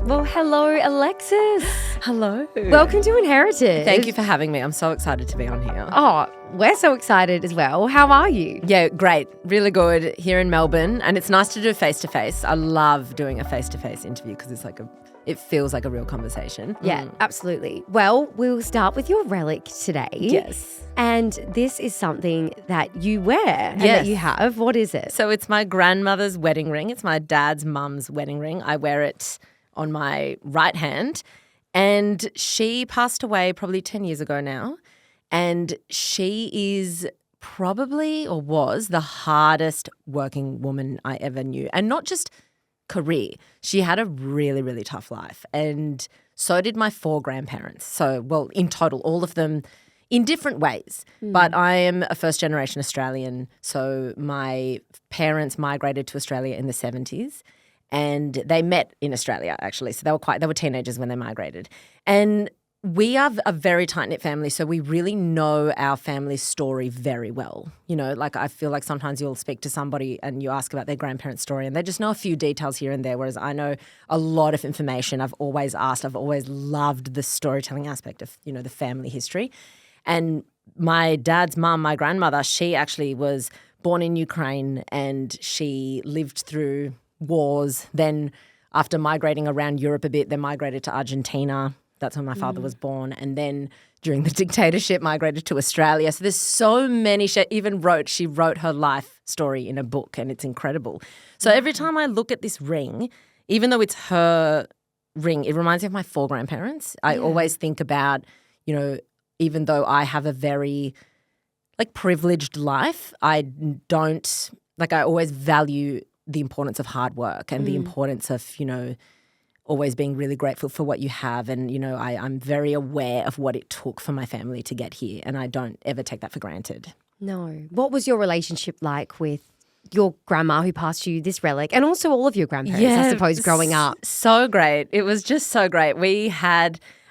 Well, hello, Alexis. Hello. Welcome to Inherited. Thank you for having me. I'm so excited to be on here. Oh, we're so excited as well. How are you? Yeah, great. Really good here in Melbourne. And it's nice to do face-to-face. I love doing a face-to-face interview because it feels like a real conversation. Yeah, absolutely. Well, we'll start with your relic today. Yes. And this is something that you wear and that you have. What is it? So it's my grandmother's wedding ring. It's my dad's mum's wedding ring. I wear it on my right hand. And she passed away probably 10 years ago now. And she is probably or was the hardest working woman I ever knew. And not just career. She had a really, really tough life. And so did my 4 grandparents. So, well, in total, all of them in different ways. But I am a first-generation Australian. So my parents migrated to Australia in the 70s. And they met in Australia, actually. So they were teenagers when they migrated. And we are a very tight-knit family, so we really know our family's story very well. You know, like I feel like sometimes you'll speak to somebody and you ask about their grandparents' story and they just know a few details here and there, whereas I know a lot of information. I've always loved the storytelling aspect of, you know, the family history. And my dad's mum, my grandmother, she actually was born in Ukraine and she lived through wars. Then after migrating around Europe a bit, they migrated to Argentina. That's when my father was born. And then during the dictatorship, migrated to Australia. So there's so many. She wrote her life story in a book and it's incredible. So every time I look at this ring, even though it's her ring, it reminds me of my 4 grandparents. I always think about, you know, even though I have a very privileged life, I always value the importance of hard work and the importance of, you know, always being really grateful for what you have. And, you know, I'm very aware of what it took for my family to get here and I don't ever take that for granted. No. What was your relationship like with your grandma who passed you this relic and also all of your grandparents, I suppose, growing up? So great. It was just so great.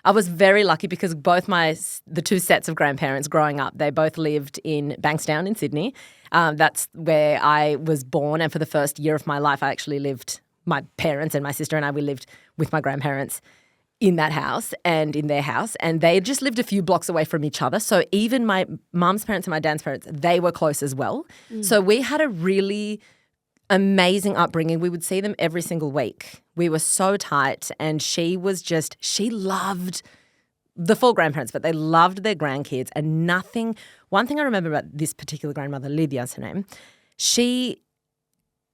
I was very lucky because both the 2 sets of grandparents growing up, they both lived in Bankstown in Sydney. That's where I was born. And for the first year of my life, my parents and my sister and we lived with my grandparents in that house and in their house. And they just lived a few blocks away from each other. So even my mum's parents and my dad's parents, they were close as well. So we had a really amazing upbringing. We would see them every single week. We were so tight and she loved the 4 grandparents, but they loved their grandkids and one thing I remember about this particular grandmother, Lydia's her name, she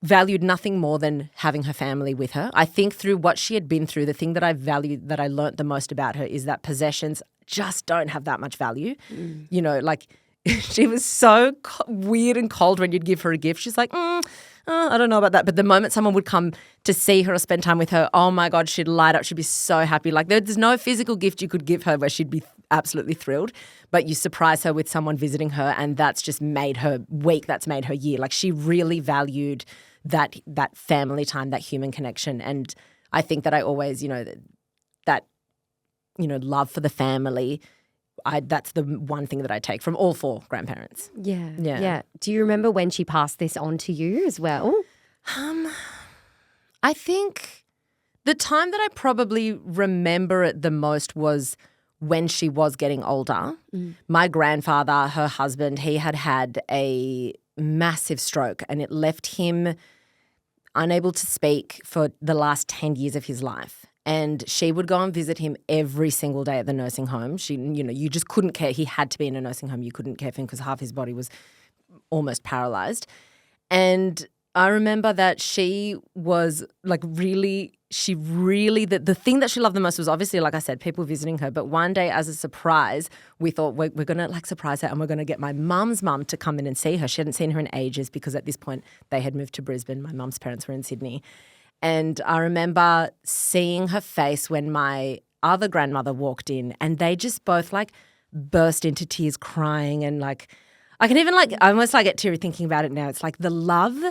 valued nothing more than having her family with her. I think through what she had been through, the thing that I valued, that I learnt the most about her is that possessions just don't have that much value. You know, like she was so weird and cold when you'd give her a gift. She's like, I don't know about that. But the moment someone would come to see her or spend time with her, oh my God, she'd light up. She'd be so happy. Like there's no physical gift you could give her where she'd be absolutely thrilled. But you surprise her with someone visiting her and that's just made her week. That's made her year. Like she really valued that family time, that human connection. And I think that I always, you know, that you know, love for the family, that's the one thing that I take from all 4 grandparents. Yeah. Do you remember when she passed this on to you as well? I think the time that I probably remember it the most was when she was getting older. My grandfather, her husband, he had a massive stroke and it left him unable to speak for the last 10 years of his life. And she would go and visit him every single day at the nursing home. You just couldn't care. He had to be in a nursing home. You couldn't care for him because half his body was almost paralyzed. And I remember that she was like the thing that she loved the most was obviously, like I said, people visiting her. But one day as a surprise, we thought we're going to like surprise her and we're going to get my mum's mum to come in and see her. She hadn't seen her in ages because at this point they had moved to Brisbane. My mum's parents were in Sydney. And I remember seeing her face when my other grandmother walked in and they just both like burst into tears crying and like I can even I almost get teary thinking about it now. It's like the love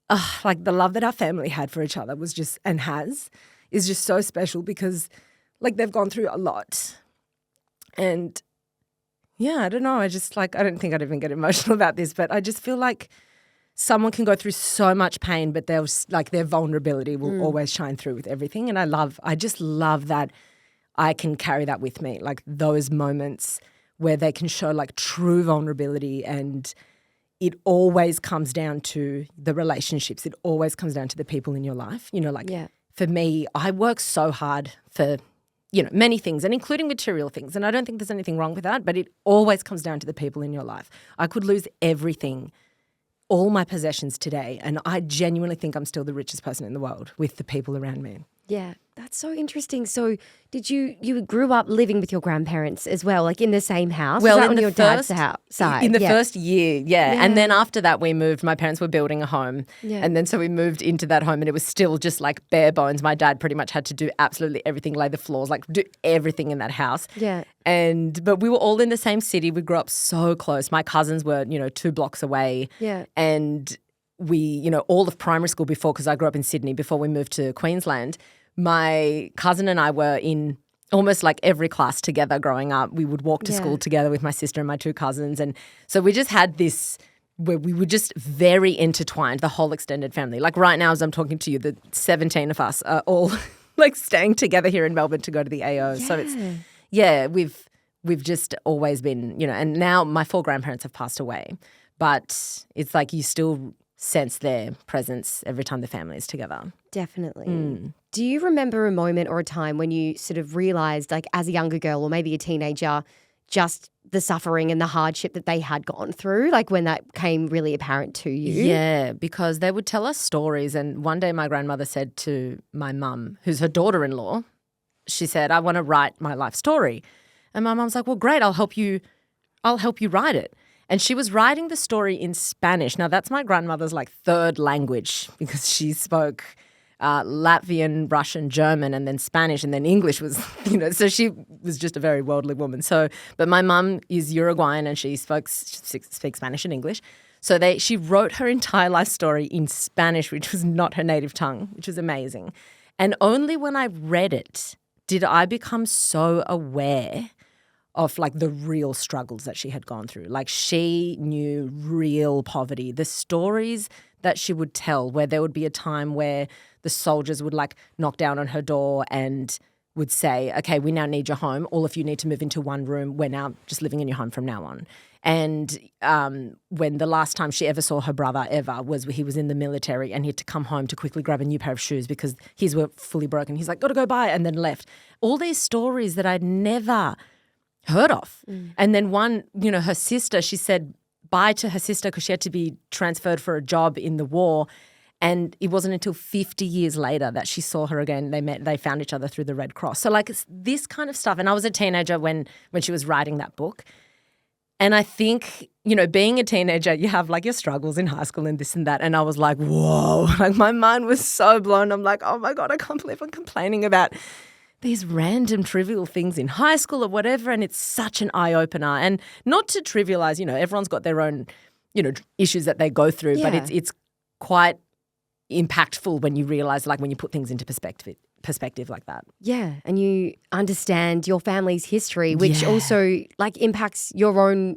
that our family had for each other was just and is just so special because like they've gone through a lot. And yeah, I don't know. I just I don't think I'd even get emotional about this, but I just feel like someone can go through so much pain, but they'll like their vulnerability will always shine through with everything. And I just love that I can carry that with me, like those moments where they can show like true vulnerability, and it always comes down to the relationships. It always comes down to the people in your life. You know, like for me, I work so hard for, you know, many things, and including material things. And I don't think there's anything wrong with that, but it always comes down to the people in your life. I could lose everything, all my possessions today, and I genuinely think I'm still the richest person in the world with the people around me. Yeah, that's so interesting. So did you grew up living with your grandparents as well, like in the same house? Well, Was that in on the your dad's side? in the first year, and then after that we moved. My parents were building a home, and then so we moved into that home, and it was still just like bare bones. My dad pretty much had to do absolutely everything, lay the floors, like do everything in that house. Yeah. But we were all in the same city. We grew up so close. My cousins were, 2 blocks away. Yeah. And we, all of primary school before, because I grew up in Sydney before we moved to Queensland, my cousin and I were in almost like every class together growing up. We would walk to school together with my sister and my 2 cousins. And so we just had this where we were just very intertwined, the whole extended family. Like right now as I'm talking to you, the 17 of us are all like staying together here in Melbourne to go to the AO. Yeah. So it's, we've just always been, and now my 4 grandparents have passed away, but it's like you still sense their presence every time the family is together. Definitely. Do you remember a moment or a time when you sort of realised, like as a younger girl or maybe a teenager, just the suffering and the hardship that they had gone through, like when that came really apparent to you? Yeah, because they would tell us stories. And one day my grandmother said to my mum, who's her daughter-in-law, she said, I want to write my life story. And my mum's like, well, great, I'll help you write it. And she was writing the story in Spanish. Now, that's my grandmother's like 3rd language, because she spoke Latvian, Russian, German, and then Spanish, and then English was, so she was just a very worldly woman. So, but my mum is Uruguayan, and she speaks Spanish and English. So she wrote her entire life story in Spanish, which was not her native tongue, which was amazing. And only when I read it did I become so aware of like the real struggles that she had gone through. Like she knew real poverty. The stories that she would tell, where there would be a time where the soldiers would like knock down on her door and would say, okay, we now need your home. All of you need to move into one room. We're now just living in your home from now on. And when the last time she ever saw her brother ever was he was in the military, and he had to come home to quickly grab a new pair of shoes because his were fully broken. He's like, got to go buy, and then left. All these stories that I'd never heard of. And then one, her sister, she said bye to her sister because she had to be transferred for a job in the war. And it wasn't until 50 years later that she saw her again. They found each other through the Red Cross. So like it's this kind of stuff. And I was a teenager when she was writing that book. And I think, being a teenager, you have like your struggles in high school and this and that. And I was like, whoa, like my mind was so blown. I'm like, oh my God, I can't believe I'm complaining about these random trivial things in high school or whatever. And it's such an eye-opener. And not to trivialize, everyone's got their own, issues that they go through, but it's quite impactful when you realize, like when you put things into perspective like that. Yeah, and you understand your family's history, which also like impacts your own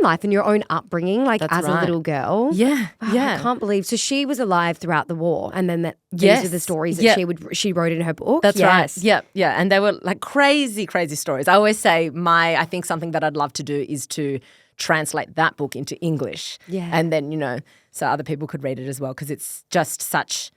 life and your own upbringing, like That's as right. a little girl. Yeah, I can't believe. So she was alive throughout the war, and then these are the stories that she wrote in her book. That's right. Yeah, and they were like crazy, crazy stories. I always say I think something that I'd love to do is to translate that book into English. Yeah, and then so other people could read it as well, because it's just such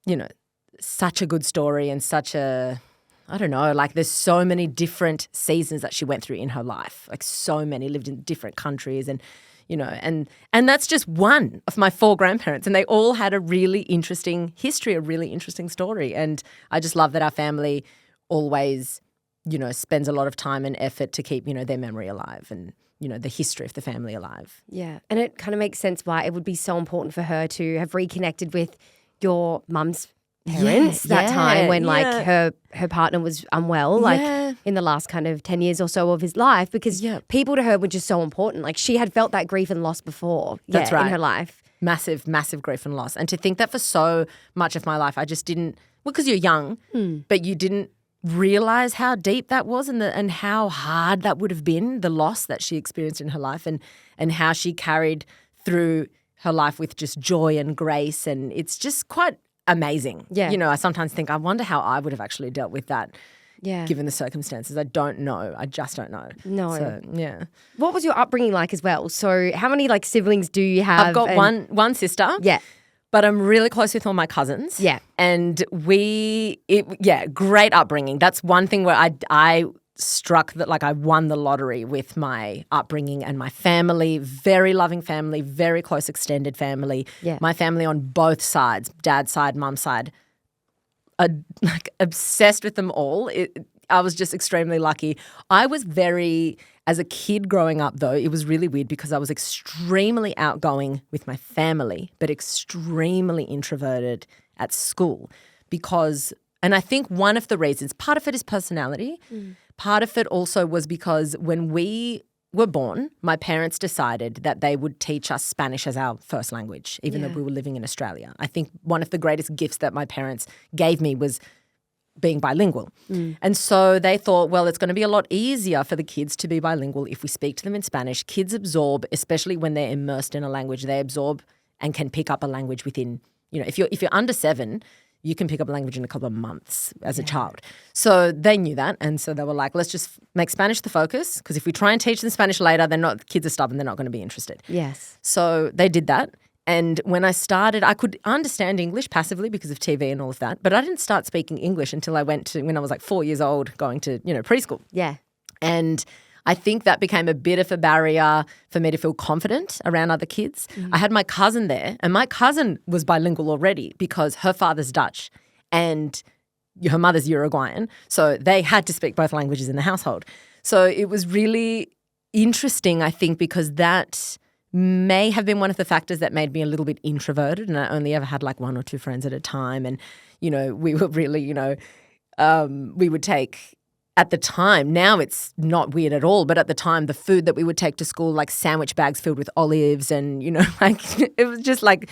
a good story and such a, I don't know, like there's so many different seasons that she went through in her life, like so many, lived in different countries and, and that's just one of my 4 grandparents, and they all had a really interesting history, a really interesting story. And I just love that our family always, spends a lot of time and effort to keep, their memory alive and, the history of the family alive. Yeah, and it kind of makes sense why it would be so important for her to have reconnected with your mum's parents that time when like her partner was unwell, like in the last kind of 10 years or so of his life, because people to her were just so important. Like she had felt that grief and loss before. That's right. In her life. Massive, massive grief and loss. And to think that for so much of my life, I just didn't, because you're young, but you didn't realize how deep that was and how hard that would have been, the loss that she experienced in her life and how she carried through her life with just joy and grace, and it's just quite amazing. Yeah. You know, I sometimes think, I wonder how I would have actually dealt with that. Yeah. Given the circumstances. I don't know. I just don't know. No. So, yeah. What was your upbringing like as well? So how many like siblings do you have? I've got one sister. Yeah. But I'm really close with all my cousins. Yeah. And great upbringing. That's one thing where I struck that, like, I won the lottery with my upbringing and my family. Very loving family, very close extended family. Yeah. My family on both sides, dad's side, mum's side, like obsessed with them all. I was just extremely lucky. I was as a kid growing up though, it was really weird because I was extremely outgoing with my family, but extremely introverted at school and I think one of the reasons, part of it is personality. Part of it also was because when we were born, my parents decided that they would teach us Spanish as our first language, even though we were living in Australia. I think one of the greatest gifts that my parents gave me was being bilingual. And so they thought, well, it's going to be a lot easier for the kids to be bilingual if we speak to them in Spanish. Kids absorb, especially when they're immersed in a language, they absorb and can pick up a language within, if you're under 7, you can pick up a language in a couple of months as a child. So they knew that. And so they were like, let's just make Spanish the focus, because if we try and teach them Spanish later, kids are stubborn, they're not going to be interested. Yes. So they did that. And when I started, I could understand English passively because of TV and all of that. But I didn't start speaking English until I went to, when I was like 4 years old, going to, preschool. Yeah. And I think that became a bit of a barrier for me to feel confident around other kids. I had my cousin there, and my cousin was bilingual already because her father's Dutch and her mother's Uruguayan. So they had to speak both languages in the household. So it was really interesting, I think, because that may have been one of the factors that made me a little bit introverted, and I only ever had like 1 or 2 friends at a time. And, we were really, we would take, at the time, now it's not weird at all, but at the time, the food that we would take to school, like sandwich bags filled with olives and, like it was just like,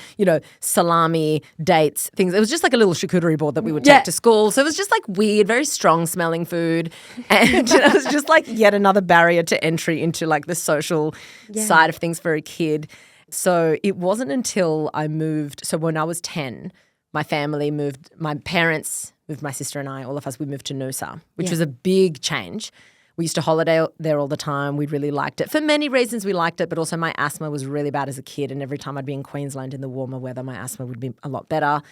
salami, dates, things. It was just like a little charcuterie board that we would take to school. So it was just like weird, very strong smelling food. And it was just like yet another barrier to entry into like the social side of things for a kid. So it wasn't until I moved. So when I was 10, my family moved, my parents moved, my sister and I, all of us, we moved to Noosa, which was a big change. We used to holiday there all the time. We really liked it. For many reasons we liked it, but also my asthma was really bad as a kid, and every time I'd be in Queensland in the warmer weather, my asthma would be a lot better.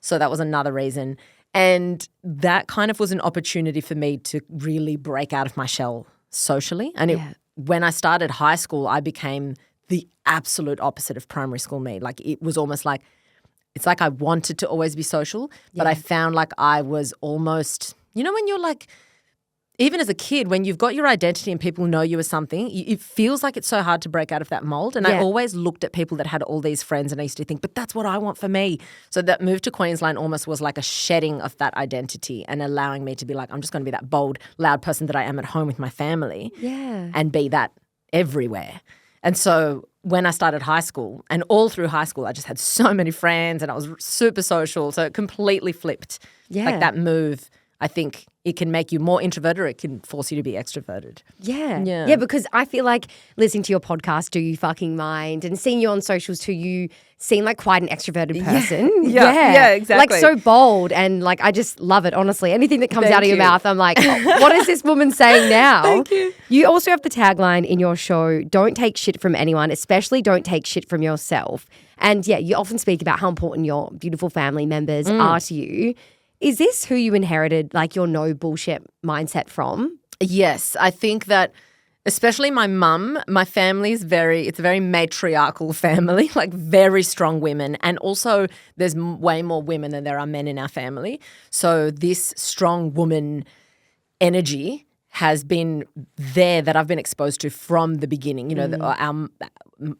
So that was another reason. And that kind of was an opportunity for me to really break out of my shell socially. And when I started high school, I became the absolute opposite of primary school me. Like it was almost like, it's like I wanted to always be social, but I found like I was almost, when you're like, even as a kid, when you've got your identity and people know you as something, it feels like it's so hard to break out of that mold. And I always looked at people that had all these friends, and I used to think, but that's what I want for me. So that move to Queensland almost was like a shedding of that identity and allowing me to be like, I'm just going to be that bold, loud person that I am at home with my family and be that everywhere. And so when I started high school, and all through high school, I just had so many friends and I was super social. So it completely flipped. Like that move, I think it can make you more introverted, or it can force you to be extroverted. Yeah, because I feel like listening to your podcast, Do You Fucking Mind, and seeing you on socials too, you seem like quite an extroverted person. Yeah, exactly. Like so bold, and like I just love it, honestly. Anything that comes out of your mouth, I'm like, oh, what is this woman saying now? Thank you. You also have the tagline in your show, don't take shit from anyone, especially don't take shit from yourself. And you often speak about how important your beautiful family members are to you. Is this who you inherited, like your no bullshit mindset from? Yes, I think that especially my mum, my family is it's a very matriarchal family, like very strong women. And also there's way more women than there are men in our family. So this strong woman energy has been there that I've been exposed to from the beginning.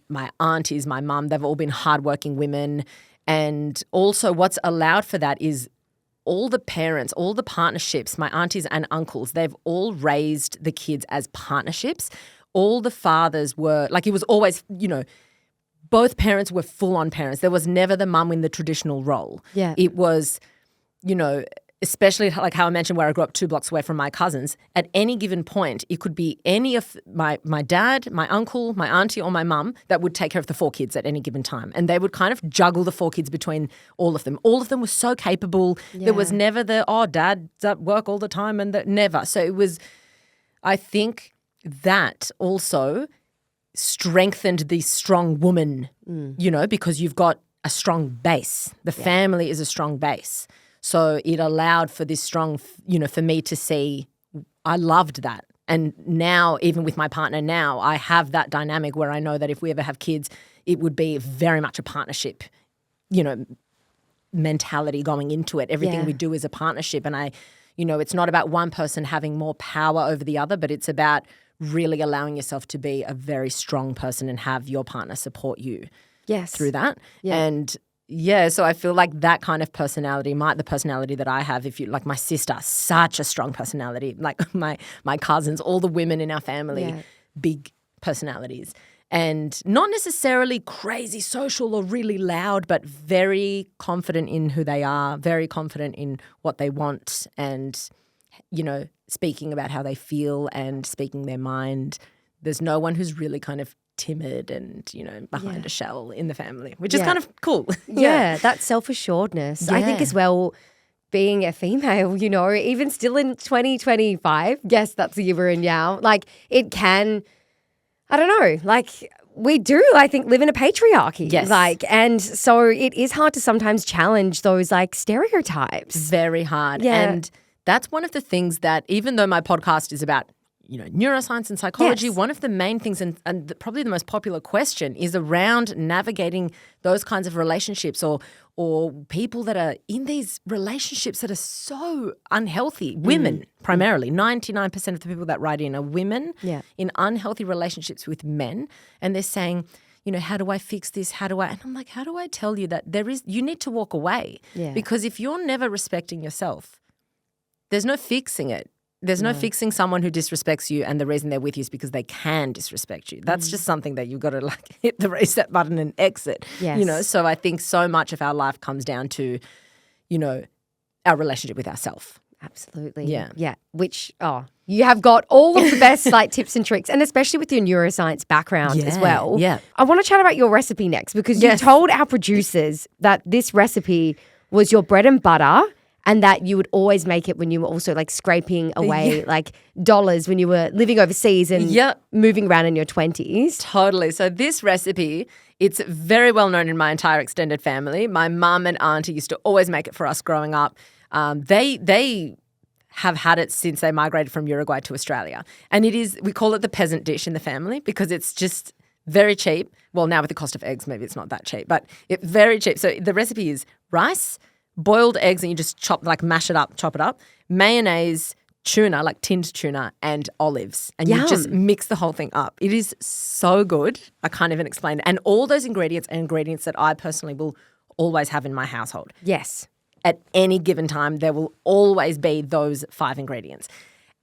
My aunties, my mum, they've all been hardworking women. And also what's allowed for that is all the parents, all the partnerships, my aunties and uncles, they've all raised the kids as partnerships. All the fathers were, like it was always, both parents were full-on parents. There was never the mum in the traditional role. Yeah. It was, especially like how I mentioned where I grew up 2 blocks away from my cousins, at any given point, it could be any of my dad, my uncle, my auntie or my mum that would take care of the 4 kids at any given time. And they would kind of juggle the 4 kids between all of them. All of them were so capable. Yeah. There was never dad's at work all the time and never. So it was, I think that also strengthened the strong woman, because you've got a strong base. The family is a strong base. So it allowed for this strong, for me to see, I loved that. And now, even with my partner now, I have that dynamic where I know that if we ever have kids, it would be very much a partnership, mentality going into it. Everything we do is a partnership. And it's not about one person having more power over the other, but it's about really allowing yourself to be a very strong person and have your partner support you through that. Yeah. And so I feel like that kind of personality, the personality that I have, like my sister, such a strong personality, like my cousins, all the women in our family, big personalities. And not necessarily crazy social or really loud, but very confident in who they are, very confident in what they want and, speaking about how they feel and speaking their mind. There's no one who's really kind of timid and, behind a shell in the family, which is kind of cool. Yeah, that self-assuredness. I think as well, being a female, even still in 2025, yes, that's the year we're in now, like it can, I don't know, like we do, I think, live in a patriarchy. Yes. And so it is hard to sometimes challenge those like stereotypes. Very hard. Yeah. And that's one of the things that, even though my podcast is about neuroscience and psychology, one of the main things and probably the most popular question is around navigating those kinds of relationships or people that are in these relationships that are so unhealthy. Women, primarily. 99% of the people that write in are women in unhealthy relationships with men. And they're saying, how do I fix this? And I'm like, how do I tell you that you need to walk away? Yeah. Because if you're never respecting yourself, there's no fixing it. There's no fixing someone who disrespects you, and the reason they're with you is because they can disrespect you. That's just something that you've got to hit the reset button and exit. Yes. So I think so much of our life comes down to, our relationship with ourselves. Absolutely. Yeah. Yeah. Which, you have got all of the best tips and tricks, and especially with your neuroscience background as well. Yeah. I want to chat about your recipe next because you told our producers that this recipe was your bread and butter. And that you would always make it when you were also scraping away dollars when you were living overseas and moving around in your 20s. Totally. So this recipe, it's very well known in my entire extended family. My mum and auntie used to always make it for us growing up. They have had it since they migrated from Uruguay to Australia. And we call it the peasant dish in the family because it's just very cheap. Well, now with the cost of eggs, maybe it's not that cheap, but it's very cheap. So the recipe is rice, boiled eggs, and you just chop it up, mayonnaise, tuna, tinned tuna, and olives. And you just mix the whole thing up. It is so good. I can't even explain it. And all those ingredients are ingredients that I personally will always have in my household. Yes. At any given time, there will always be those 5 ingredients.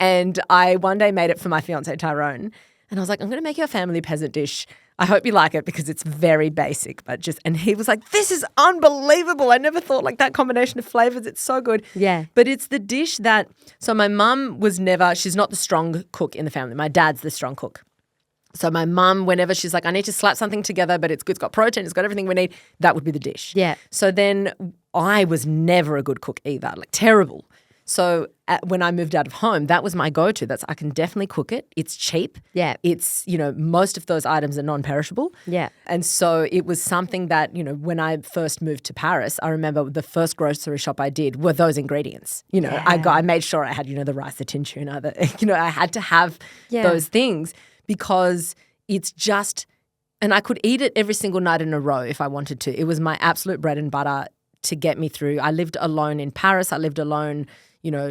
And I one day made it for my fiance, Tyrone, and I was like, I'm going to make you a family peasant dish. I hope you like it because it's very basic, and he was like, this is unbelievable. I never thought that combination of flavors. It's so good. Yeah. But it's the dish so my mum she's not the strong cook in the family. My dad's the strong cook. So my mum, whenever she's like, I need to slap something together, but it's good, it's got protein, it's got everything we need, that would be the dish. Yeah. So then I was never a good cook either, terrible. So when I moved out of home, that was my go-to. I can definitely cook it. It's cheap. Yeah. It's, most of those items are non-perishable. Yeah. And so it was something that, when I first moved to Paris, I remember the first grocery shop I did were those ingredients. I made sure I had, the rice, the tin tuna, I had to have those things because it's just, and I could eat it every single night in a row if I wanted to. It was my absolute bread and butter to get me through. I lived alone in Paris. I lived alone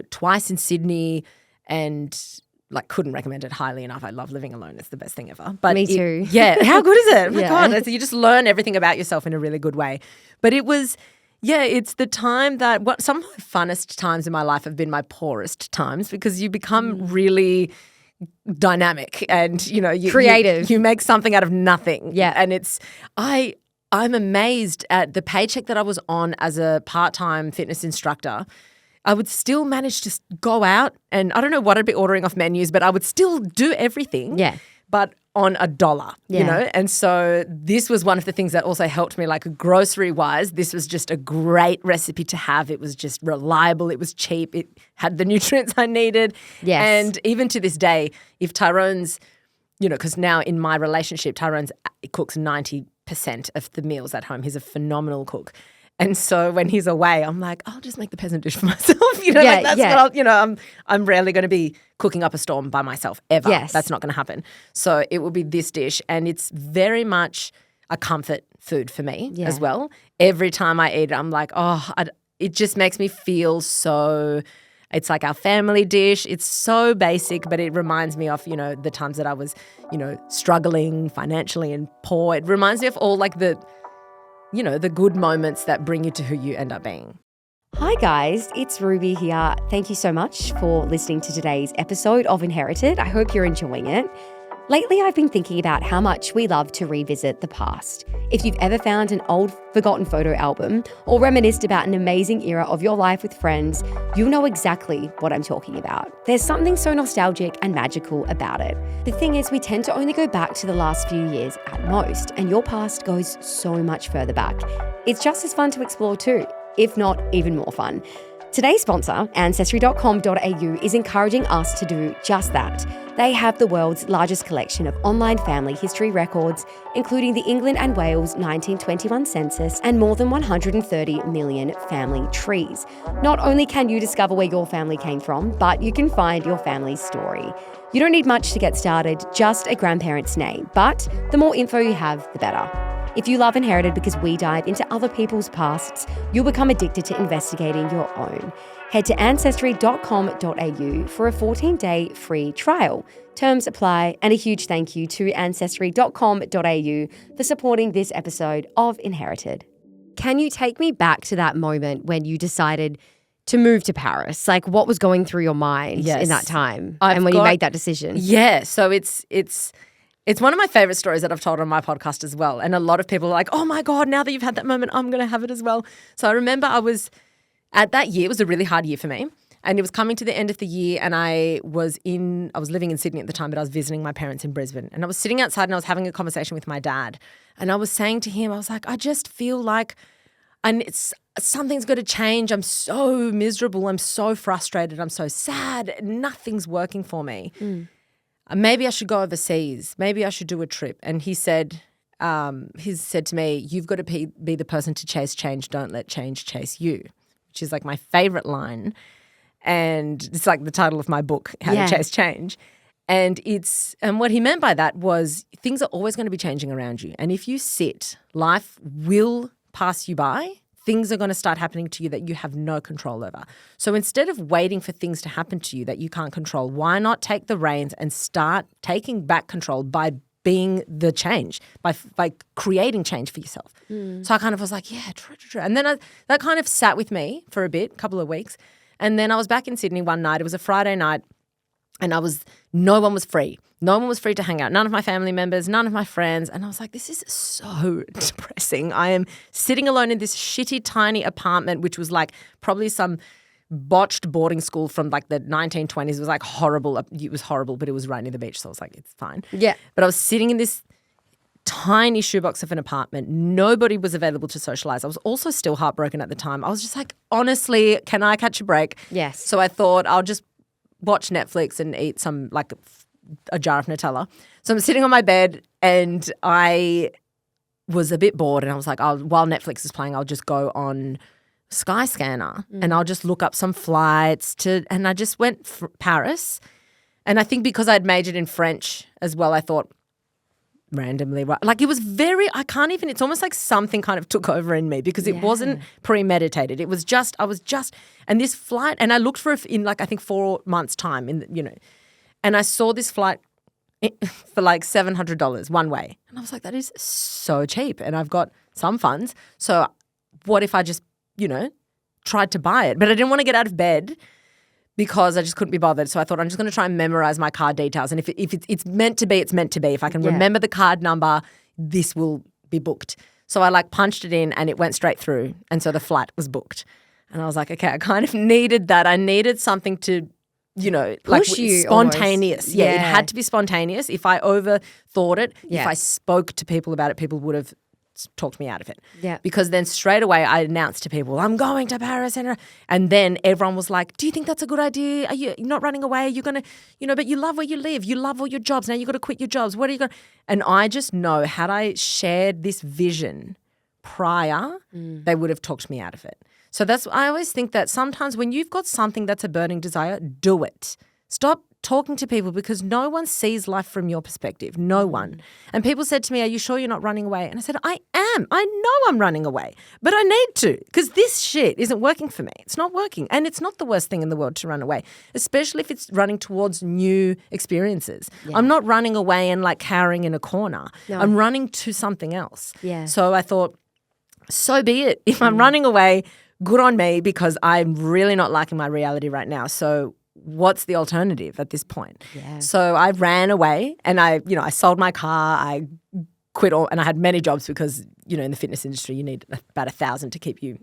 twice in Sydney, and couldn't recommend it highly enough. I love living alone. It's the best thing ever. But me too. How good is it? Oh my God. You just learn everything about yourself in a really good way. But it was, it's the time that some of the funnest times in my life have been my poorest times because you become really dynamic and, creative. You make something out of nothing. Yeah. And I'm amazed at the paycheck that I was on as a part-time fitness instructor. I would still manage to go out and I don't know what I'd be ordering off menus, but I would still do everything. Yeah. But on $1, you know? And so this was one of the things that also helped me, like grocery-wise. This was just a great recipe to have. It was just reliable. It was cheap. It had the nutrients I needed. Yes. And even to this day, if Tyrone's, you know, because now in my relationship, Tyrone's cooks 90% of the meals at home. He's a phenomenal cook. And so when he's away, I'm like, I'll just make the peasant dish for myself. You know, like that's what I'll, you know, I'm rarely going to be cooking up a storm by myself ever. Yes. That's not going to happen. So it will be this dish. And it's very much a comfort food for me as well. Every time I eat it, I'm like, it just makes me feel so, it's like our family dish. It's so basic, but it reminds me of, you know, the times that I was, you know, struggling financially and poor. It reminds me of all like the, you know, the good moments that bring you to who you end up being. Hi guys, it's Ruby here. Thank you so much for listening to today's episode of Inherited. I hope you're enjoying it. Lately, I've been thinking about how much we love to revisit the past. If you've ever found an old forgotten photo album or reminisced about an amazing era of your life with friends, you'll know exactly what I'm talking about. There's something so nostalgic and magical about it. The thing is, we tend to only go back to the last few years at most, and your past goes so much further back. It's just as fun to explore too, if not even more fun. Today's sponsor, Ancestry.com.au, is encouraging us to do just that. They have the world's largest collection of online family history records, including the England and Wales 1921 census and more than 130 million family trees. Not only can you discover where your family came from, but you can find your family's story. You don't need much to get started, just a grandparent's name. But the more info you have, the better. If you love Inherited because we dive into other people's pasts, you'll become addicted to investigating your own. Head to Ancestry.com.au for a 14-day free trial. Terms apply, and a huge thank you to Ancestry.com.au for supporting this episode of Inherited. Can you take me back to that moment when you decided to move to Paris? Like, what was going through your mind in that time you made that decision? Yeah, so it's one of my favorite stories that I've told on my podcast as well. And a lot of people are like, oh my God, now that you've had that moment, I'm going to have it as well. So I remember at that year, it was a really hard year for me. And it was coming to the end of the year, and I was living in Sydney at the time, but I was visiting my parents in Brisbane. And I was sitting outside and I was having a conversation with my dad. And I was saying to him, I was like, I just feel like something's got to change. I'm so miserable. I'm so frustrated. I'm so sad. Nothing's working for me. Maybe I should go overseas. Maybe I should do a trip. And he said to me, you've got to be the person to chase change. Don't let change chase you, which is like my favorite line. And it's like the title of my book, How to Chase Change. And what he meant by that was things are always going to be changing around you. And if you sit, life will pass you by. Things are going to start happening to you that you have no control over. So instead of waiting for things to happen to you that you can't control, why not take the reins and start taking back control by being the change, by creating change for yourself? So I kind of was like, yeah, true. And then that kind of sat with me for a couple of weeks. And then I was back in Sydney one night. It was a Friday night, and no one was free. No one was free to hang out. None of my family members, none of my friends. And I was like, this is so depressing. I am sitting alone in this shitty, tiny apartment, which was like probably some botched boarding school from like the 1920s. It was like horrible. It was horrible, but it was right near the beach. So I was like, it's fine. Yeah. But I was sitting in this tiny shoebox of an apartment. Nobody was available to socialize. I was also still heartbroken at the time. I was just like, honestly, can I catch a break? Yes. So I thought I'll just watch Netflix and eat some like a jar of Nutella. So I'm sitting on my bed and I was a bit bored, and I was like, while Netflix is playing, I'll just go on Skyscanner and I'll just look up some flights and I just went Paris. And I think because I'd majored in French as well, I thought randomly, like it was it's almost like something kind of took over in me because it wasn't premeditated. It was and this flight, and I looked for it in like, I think 4 months time and I saw this flight for like $700 one way. And I was like, that is so cheap. And I've got some funds. So what if I just, tried to buy it? But I didn't want to get out of bed because I just couldn't be bothered. So I thought I'm just going to try and memorize my card details. And if it's meant to be, it's meant to be. If I can remember the card number, this will be booked. So I like punched it in and it went straight through. And so the flight was booked. And I was like, okay, I kind of needed that. I needed something to, Push you spontaneous. almost. Yeah, it had to be spontaneous. If I overthought it, Yes. if I spoke to people about it, people would have talked me out of it. Yeah. Because then straight away I announced to people, I'm going to Paris. And then everyone was like, do you think that's a good idea? Are you not running away? You're going to, but you love where you live. You love all your jobs. Now you got to quit your jobs. What are you going to? And I just know, had I shared this vision prior, they would have talked me out of it. So I always think that sometimes when you've got something that's a burning desire, do it. Stop talking to people because no one sees life from your perspective. No one. And people said to me, are you sure you're not running away? And I said, I am. I know I'm running away, but I need to because this shit isn't working for me. It's not working. And it's not the worst thing in the world to run away, especially if it's running towards new experiences. Yeah. I'm not running away and like cowering in a corner. No. I'm running to something else. Yeah. So I thought, so be it. If I'm running away, good on me because I'm really not liking my reality right now. So what's the alternative at this point? Yeah. So I ran away and I sold my car. I quit all, and I had many jobs because, in the fitness industry, you need about 1,000 to keep you,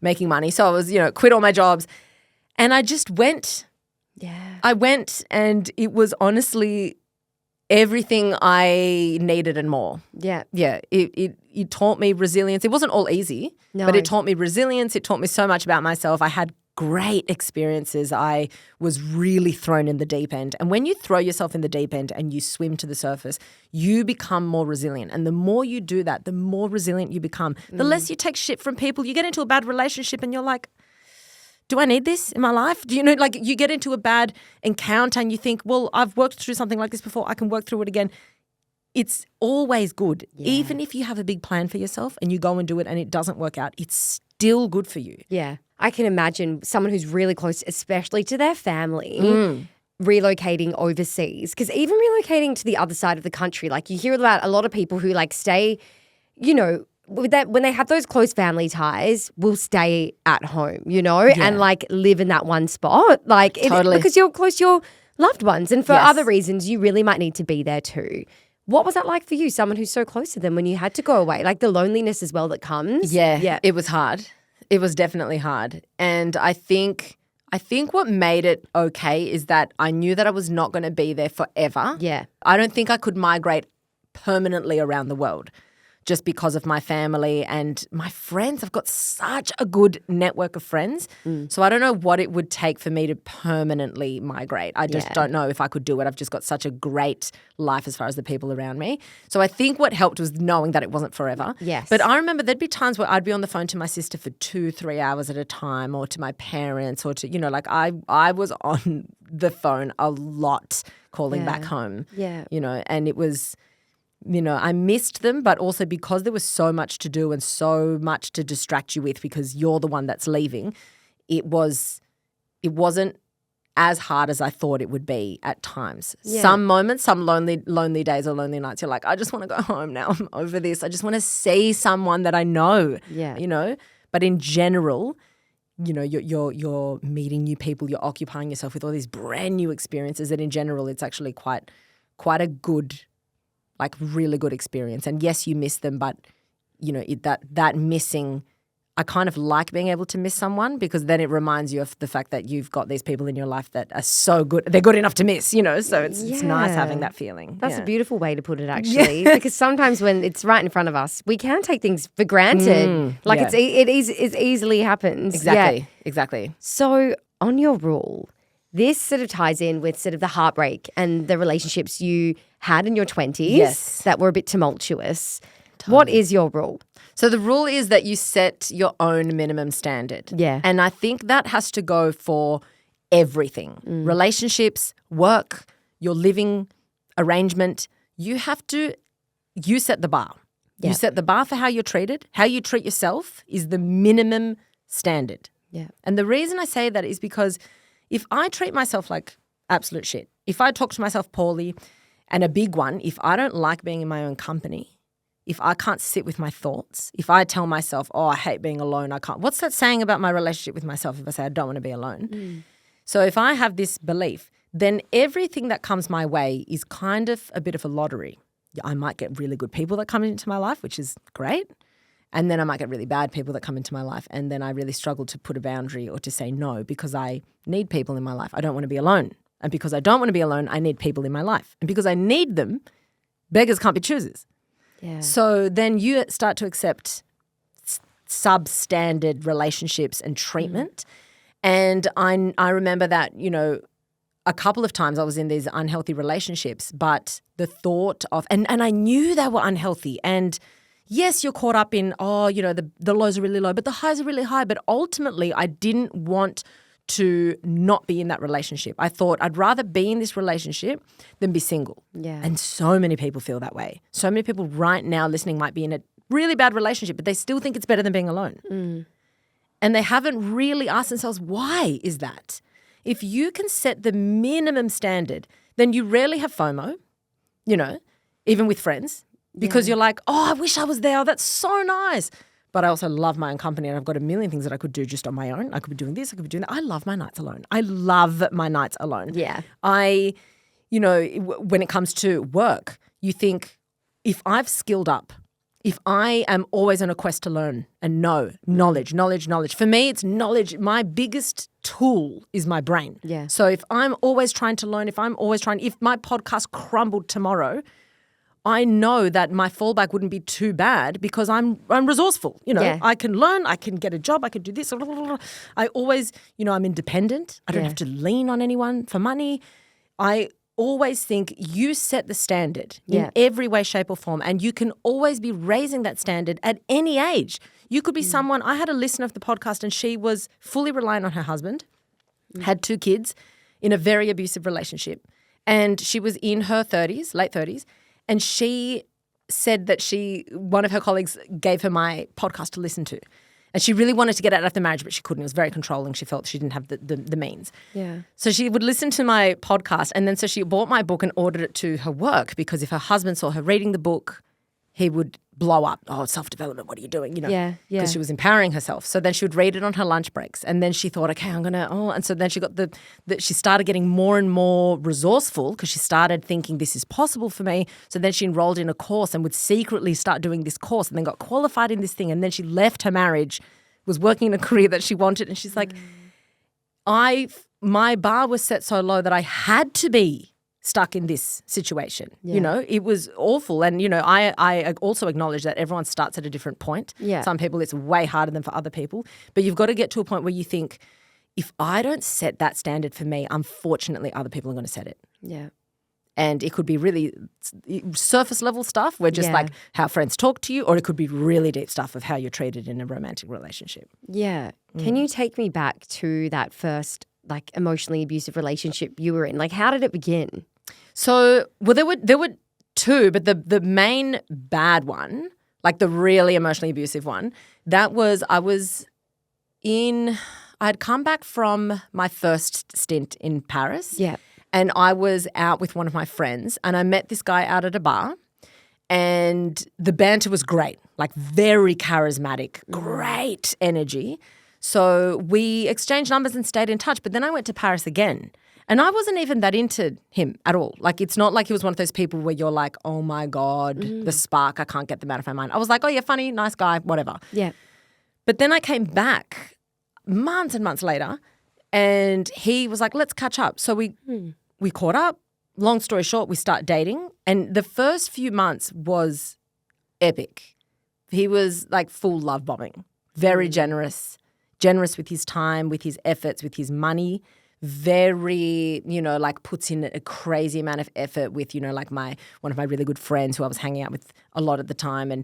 making money. So I was, quit all my jobs and I just went. Yeah. I went and it was honestly everything I needed and more. Yeah. Yeah. It taught me resilience. It wasn't all easy, but it taught me resilience. It taught me so much about myself. I had great experiences. I was really thrown in the deep end. And when you throw yourself in the deep end and you swim to the surface, you become more resilient. And the more you do that, the more resilient you become. The less you take shit from people. You get into a bad relationship and you're like, do I need this in my life? Do you get into a bad encounter and you think, well, I've worked through something like this before. I can work through it again. It's always good. Yeah. Even if you have a big plan for yourself and you go and do it and it doesn't work out, it's still good for you. Yeah. I can imagine someone who's really close, especially to their family, relocating overseas. Because even relocating to the other side of the country, like you hear about a lot of people who like stay, with that, when they have those close family ties, will stay at home, and like live in that one spot. Like totally. Because you're close to your loved ones. And for other reasons, you really might need to be there too. What was that like for you, someone who's so close to them when you had to go away? Like the loneliness as well that comes? Yeah. It was hard. It was definitely hard. And I think what made it okay is that I knew that I was not going to be there forever. Yeah. I don't think I could migrate permanently around the world just because of my family and my friends. I've got such a good network of friends. So I don't know what it would take for me to permanently migrate. I just don't know if I could do it. I've just got such a great life as far as the people around me. So I think what helped was knowing that it wasn't forever. Yes. But I remember there'd be times where I'd be on the phone to my sister for 2-3 hours at a time, or to my parents, or to, I was on the phone a lot calling back home. Yeah. And it was, I missed them, but also because there was so much to do and so much to distract you with because you're the one that's leaving, it wasn't as hard as I thought it would be at times. Yeah. Some moments, some lonely days or lonely nights, you're like, I just want to go home now. I'm over this. I just want to see someone that I know. Yeah. But in general, you're meeting new people, you're occupying yourself with all these brand new experiences that in general it's actually quite a good, like really good experience. And yes, you miss them, but that missing, I kind of like being able to miss someone because then it reminds you of the fact that you've got these people in your life that are so good. They're good enough to miss, so it's nice having that feeling. That's a beautiful way to put it, actually, because sometimes when it's right in front of us, we can take things for granted. It easily happens. Exactly. So on your rule, this sort of ties in with sort of the heartbreak and the relationships you had in your 20s that were a bit tumultuous. Totally. What is your rule? So the rule is that you set your own minimum standard. Yeah. And I think that has to go for everything. Relationships, work, your living arrangement. You set the bar. Yeah. You set the bar for how you're treated. How you treat yourself is the minimum standard. Yeah. And the reason I say that is because if I treat myself like absolute shit, if I talk to myself poorly, and a big one, if I don't like being in my own company, if I can't sit with my thoughts, if I tell myself, oh, I hate being alone, I can't. What's that saying about my relationship with myself if I say I don't want to be alone? So if I have this belief, then everything that comes my way is kind of a bit of a lottery. I might get really good people that come into my life, which is great. And then I might get really bad people that come into my life. And then I really struggle to put a boundary or to say no because I need people in my life. I don't want to be alone. And because I don't want to be alone, I need people in my life. And because I need them, beggars can't be choosers. Yeah. So then you start to accept substandard relationships and treatment. And I remember that, you know, a couple of times I was in these unhealthy relationships, but the thought of, and I knew they were unhealthy. And yes, you're caught up in, you know, the lows are really low, but the highs are really high. But ultimately, I didn't want to not be in that relationship. I thought I'd rather be in this relationship than be single. Yeah. And so many people feel that way. So many people right now listening might be in a really bad relationship, but they still think it's better than being alone. And they haven't really asked themselves, why is that? If you can set the minimum standard, then you rarely have FOMO, you know, even with friends, because you're like, I wish I was there. Oh, that's so nice. But I also love my own company and I've got a million things that I could do just on my own. I could be doing this, I could be doing that. I love my nights alone. I love my nights alone. Yeah. You know, when it comes to work, you think if I've skilled up, if I am always on a quest to learn and know, knowledge. For me, it's knowledge. My biggest tool is my brain. Yeah. So if I'm always trying to learn, if my podcast crumbled tomorrow, I know that my fallback wouldn't be too bad because I'm resourceful. You know, I can learn, I can get a job, I can do this. I always, you know, I'm independent. I don't have to lean on anyone for money. I always think you set the standard in every way, shape or form, and you can always be raising that standard at any age. You could be someone, I had a listener of the podcast and she was fully reliant on her husband, had 2 kids in a very abusive relationship, and she was in her 30s, late 30s, and she said that one of her colleagues gave her my podcast to listen to. And she really wanted to get out of the marriage, but she couldn't. It was very controlling. She felt she didn't have the means. Yeah. So she would listen to my podcast, and then so she bought my book and ordered it to her work because if her husband saw her reading the book, he would blow up. Oh, self-development, what are you doing? You know, because she was empowering herself. So then she would read it on her lunch breaks. And then she thought, okay, I'm going to, and so then she got she started getting more and more resourceful because she started thinking this is possible for me. So then she enrolled in a course and would secretly start doing this course and then got qualified in this thing. And then she left her marriage, was working in a career that she wanted. And she's like, my bar was set so low that I had to be stuck in this situation. You know, it was awful. And, you know, I also acknowledge that everyone starts at a different point. Some people it's way harder than for other people. But you've got to get to a point where you think, if I don't set that standard for me, unfortunately other people are going to set it. Yeah. And it could be really surface level stuff where just like how friends talk to you, or it could be really deep stuff of how you're treated in a romantic relationship. Yeah. Can you take me back to that first like emotionally abusive relationship you were in? Like how did it begin? So, well, there were 2, but the main bad one, like the really emotionally abusive one, that was I had come back from my first stint in Paris. Yeah. And I was out with one of my friends and I met this guy out at a bar and the banter was great, like very charismatic, great energy. So we exchanged numbers and stayed in touch. But then I went to Paris again. And I wasn't even that into him at all. Like, it's not like he was one of those people where you're like, oh, my God, the spark, I can't get them out of my mind. I was like, oh, yeah, funny, nice guy, whatever. Yeah. But then I came back months and months later and he was like, let's catch up. So we caught up. Long story short, we start dating. And the first few months was epic. He was like full love bombing, very generous with his time, with his efforts, with his money. Very, you know, like puts in a crazy amount of effort with, you know, like one of my really good friends who I was hanging out with a lot at the time. And,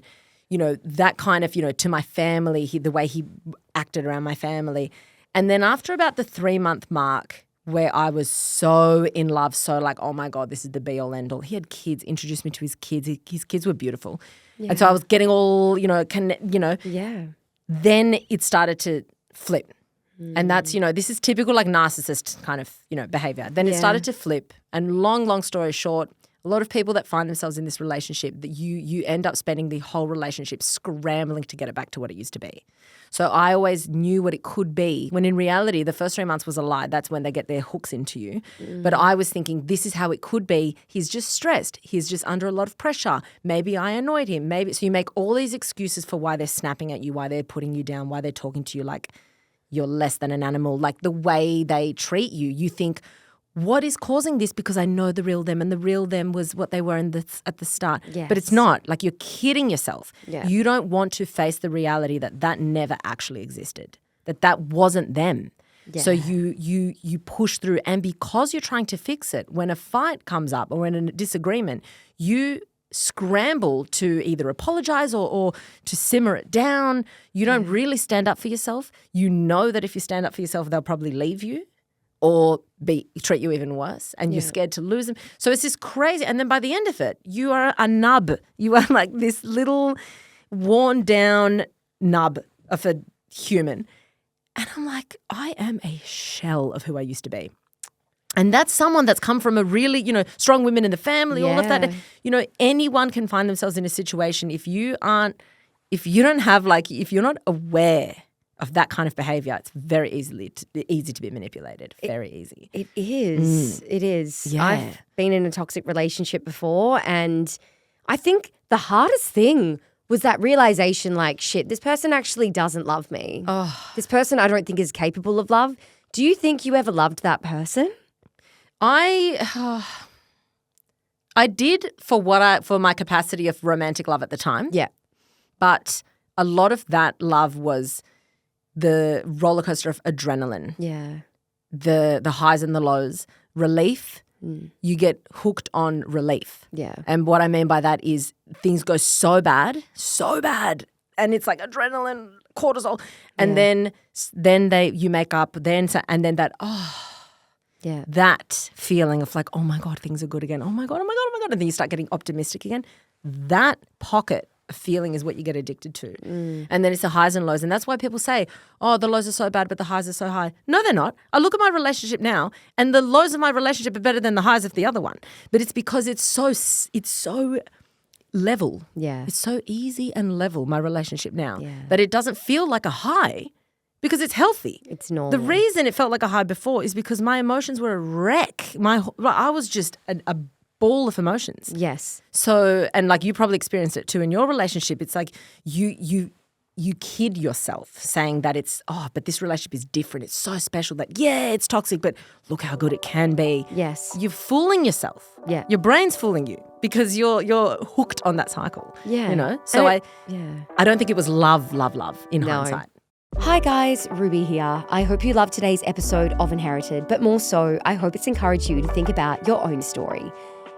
you know, that kind of, you know, to my family, the way he acted around my family. And then after about the 3-month mark where I was so in love, so like, oh my God, this is the be all end all. He had kids, introduced me to his kids. His kids were beautiful. Yeah. And so I was getting all, you know, then it started to flip. And that's, you know, this is typical like narcissist kind of, you know, behavior. Then it started to flip and long story short, A lot of people that find themselves in this relationship, that you end up spending the whole relationship scrambling to get it back to what it used to be. So I always knew what it could be, when in reality, the first 3 months was a lie. That's when they get their hooks into you. But I was thinking, this is how it could be. He's just stressed. He's just under a lot of pressure. Maybe I annoyed him. Maybe. So you make all these excuses for why they're snapping at you, why they're putting you down, why they're talking to you like you're less than an animal, like the way they treat you. You think, what is causing this? Because I know the real them, and the real them was what they were at the start. Yes. But it's not. Like, you're kidding yourself. Yeah. You don't want to face the reality that never actually existed, that wasn't them. Yeah. So you push through, and because you're trying to fix it, when a fight comes up or when a disagreement, you scramble to either apologize or to simmer it down. You don't really stand up for yourself. You know that if you stand up for yourself, they'll probably leave you or treat you even worse, and you're scared to lose them. So it's this crazy, and then by the end of it, you are a nub. You are like this little worn down nub of a human. And I'm like, I am a shell of who I used to be. And that's someone that's come from a really, strong women in the family, all of that. Anyone can find themselves in a situation if you're not aware of that kind of behavior, it's very easy to be manipulated. Very easy. It is. It is. Yeah. I've been in a toxic relationship before, and I think the hardest thing was that realization, like, shit, this person actually doesn't love me. Oh. This person I don't think is capable of love. Do you think you ever loved that person? I did for my capacity of romantic love at the time. Yeah. But a lot of that love was the roller coaster of adrenaline. Yeah. The highs and the lows. Relief. You get hooked on relief. Yeah. And what I mean by that is things go so bad, and it's like adrenaline, cortisol, and then you make up, and then that that feeling of like, oh my God, things are good again. Oh my God, and then you start getting optimistic again. That pocket feeling is what you get addicted to. And then it's the highs and lows. And that's why people say, oh, the lows are so bad, but the highs are so high. No, they're not. I look at my relationship now, and the lows of my relationship are better than the highs of the other one. But it's because it's so level. Yeah. It's so easy and level, my relationship now. Yeah. That it doesn't feel like a high because it's healthy. It's normal. The reason it felt like a high before is because my emotions were a wreck. I was just a ball of emotions. Yes. So, and like you probably experienced it too in your relationship, it's like you kid yourself saying that but this relationship is different. It's so special that, it's toxic, but look how good it can be. Yes. You're fooling yourself. Yeah. Your brain's fooling you because you're hooked on that cycle. Yeah. So I don't think it was love in hindsight. Hi guys, Ruby here. I hope you loved today's episode of Inherited, but more so, I hope it's encouraged you to think about your own story.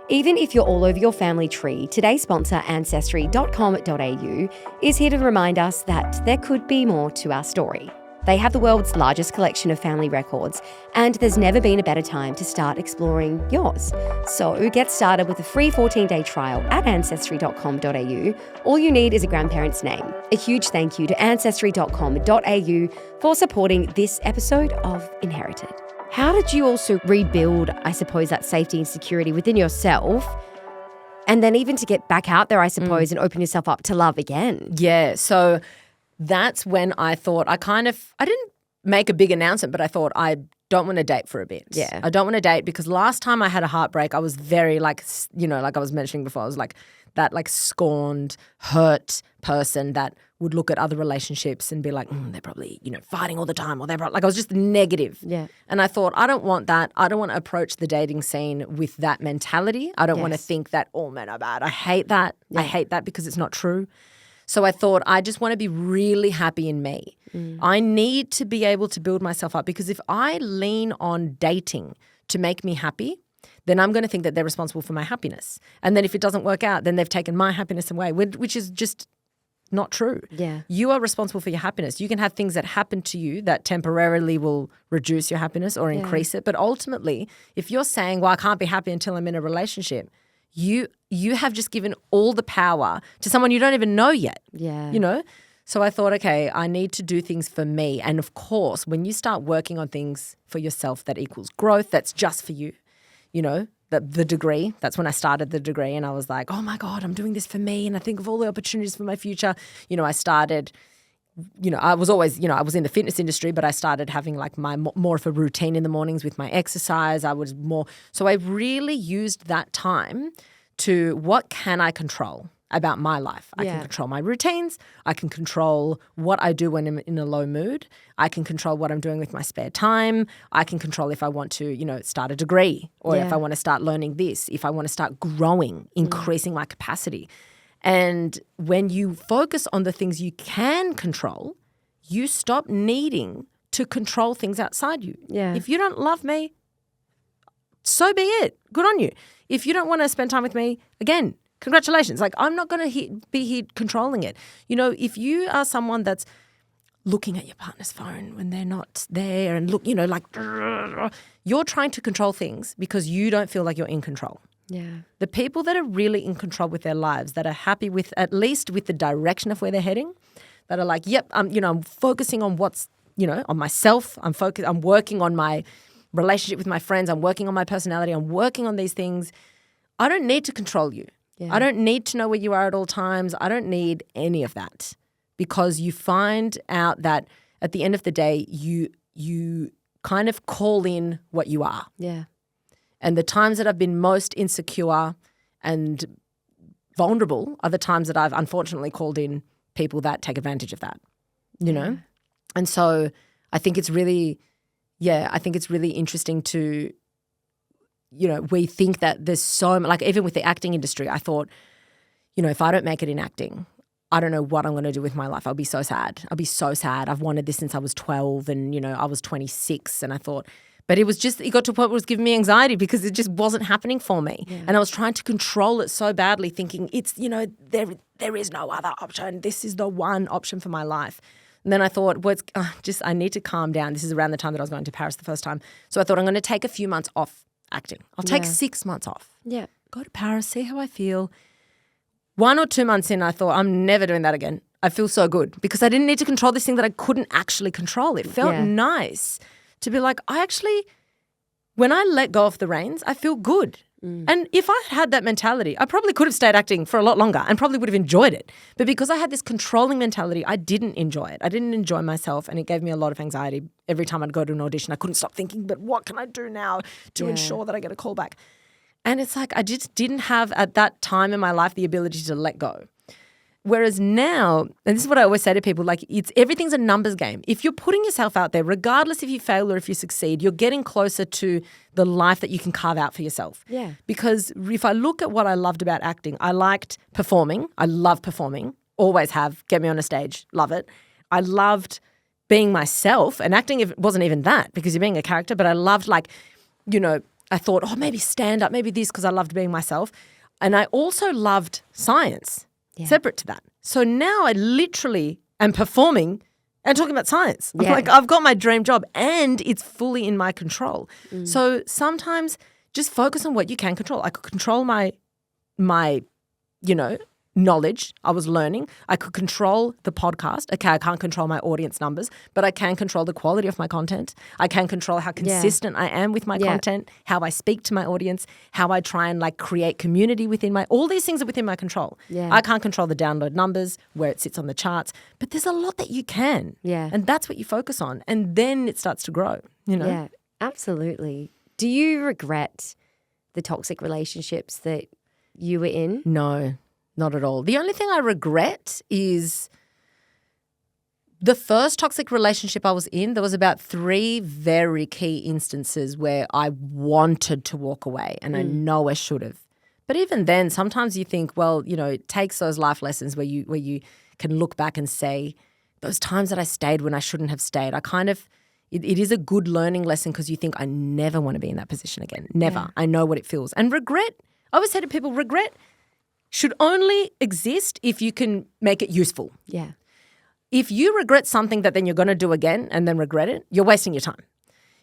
Even if you're all over your family tree, today's sponsor, Ancestry.com.au, is here to remind us that there could be more to our story. They have the world's largest collection of family records, and there's never been a better time to start exploring yours. So get started with a free 14-day trial at Ancestry.com.au. All you need is a grandparent's name. A huge thank you to Ancestry.com.au for supporting this episode of Inherited. How did you also rebuild, I suppose, that safety and security within yourself, and then even to get back out there, I suppose, and open yourself up to love again? Yeah, so that's when I thought I didn't make a big announcement, but I thought I don't want to date for a bit. Yeah. I don't want to date because last time I had a heartbreak, I was very like I was mentioning before, I was like that like scorned, hurt person that would look at other relationships and be like, they're probably, fighting all the time, or they're like, I was just negative. Yeah. And I thought, I don't want that. I don't want to approach the dating scene with that mentality. I don't want to think that all men are bad. I hate that. Yeah. I hate that because it's not true. So I thought, I just want to be really happy in me. I need to be able to build myself up, because if I lean on dating to make me happy, then I'm going to think that they're responsible for my happiness. And then if it doesn't work out, then they've taken my happiness away, which is just not true. Yeah. You are responsible for your happiness. You can have things that happen to you that temporarily will reduce your happiness or increase it. But ultimately, if you're saying, well, I can't be happy until I'm in a relationship, you have just given all the power to someone you don't even know yet. Yeah. So I thought, okay, I need to do things for me. And of course, when you start working on things for yourself that equals growth, that's just for you, the degree. That's when I started the degree, and I was like, oh my God, I'm doing this for me, and I think of all the opportunities for my future. I started, I was always, I was in the fitness industry, but I started having like my more of a routine in the mornings with my exercise. So I really used that time to what can I control about my life. I can control my routines. I can control what I do when I'm in a low mood. I can control what I'm doing with my spare time. I can control if I want to, start a degree or if I want to start learning this, if I want to start growing, increasing my capacity. And when you focus on the things you can control, you stop needing to control things outside you. Yeah. If you don't love me, so be it. Good on you. If you don't want to spend time with me, again, congratulations. Like, I'm not going to be here controlling it. If you are someone that's looking at your partner's phone when they're not there and look, you're trying to control things because you don't feel like you're in control. Yeah. The people that are really in control with their lives, that are happy with, at least with the direction of where they're heading, that are like, yep, I'm focusing on what's, on myself. I'm working on my relationship with my friends. I'm working on my personality. I'm working on these things. I don't need to control you. Yeah. I don't need to know where you are at all times. I don't need any of that, because you find out that at the end of the day, you kind of call in what you are. Yeah. And the times that I've been most insecure and vulnerable are the times that I've unfortunately called in people that take advantage of that, know? And so I think it's really, interesting to, we think that there's so much, like even with the acting industry, I thought, if I don't make it in acting, I don't know what I'm going to do with my life. I'll be so sad. I've wanted this since I was 12 and, I was 26 and I thought, but it got to a point where it was giving me anxiety because it just wasn't happening for me. Yeah. And I was trying to control it so badly, thinking it's, there is no other option. This is the one option for my life. And then I thought, I need to calm down. This is around the time that I was going to Paris the first time. So I thought I'm going to take a few months off acting. I'll take 6 months off. Yeah. Go to Paris, see how I feel. 1 or 2 months in, I thought, I'm never doing that again. I feel so good because I didn't need to control this thing that I couldn't actually control. It felt nice to be like, when I let go of the reins, I feel good. And if I had that mentality, I probably could have stayed acting for a lot longer and probably would have enjoyed it. But because I had this controlling mentality, I didn't enjoy it. I didn't enjoy myself, and it gave me a lot of anxiety. Every time I'd go to an audition, I couldn't stop thinking, but what can I do now to ensure that I get a call back? And it's like I just didn't have at that time in my life the ability to let go. Whereas now, and this is what I always say to people, like everything's a numbers game. If you're putting yourself out there, regardless if you fail or if you succeed, you're getting closer to the life that you can carve out for yourself. Yeah. Because if I look at what I loved about acting, I liked performing. I love performing. Always have. Get me on a stage. Love it. I loved being myself, and acting wasn't even that because you're being a character, but I loved I thought, maybe stand up, maybe this, because I loved being myself. And I also loved science. Yeah. Separate to that. So now I literally am performing and talking about science. I'm like, I've got my dream job and it's fully in my control. So sometimes just focus on what you can control. I could control my knowledge I was learning. I could control the podcast. Okay, I can't control my audience numbers, but I can control the quality of my content. I can control how consistent I am with my content, how I speak to my audience, how I try and create community all these things are within my control. Yeah. I can't control the download numbers, where it sits on the charts, but there's a lot that you can. Yeah. And that's what you focus on. And then it starts to grow, Yeah, absolutely. Do you regret the toxic relationships that you were in? No. Not at all. The only thing I regret is the first toxic relationship I was in. There was about 3 very key instances where I wanted to walk away, and I know I should have. But even then, sometimes you think, well, it takes those life lessons where you can look back and say, those times that I stayed when I shouldn't have stayed. It is a good learning lesson because you think, I never want to be in that position again. Never. Yeah. I know what it feels. And regret, I always say to people, regret should only exist if you can make it useful. Yeah. If you regret something that then you're going to do again and then regret it, you're wasting your time.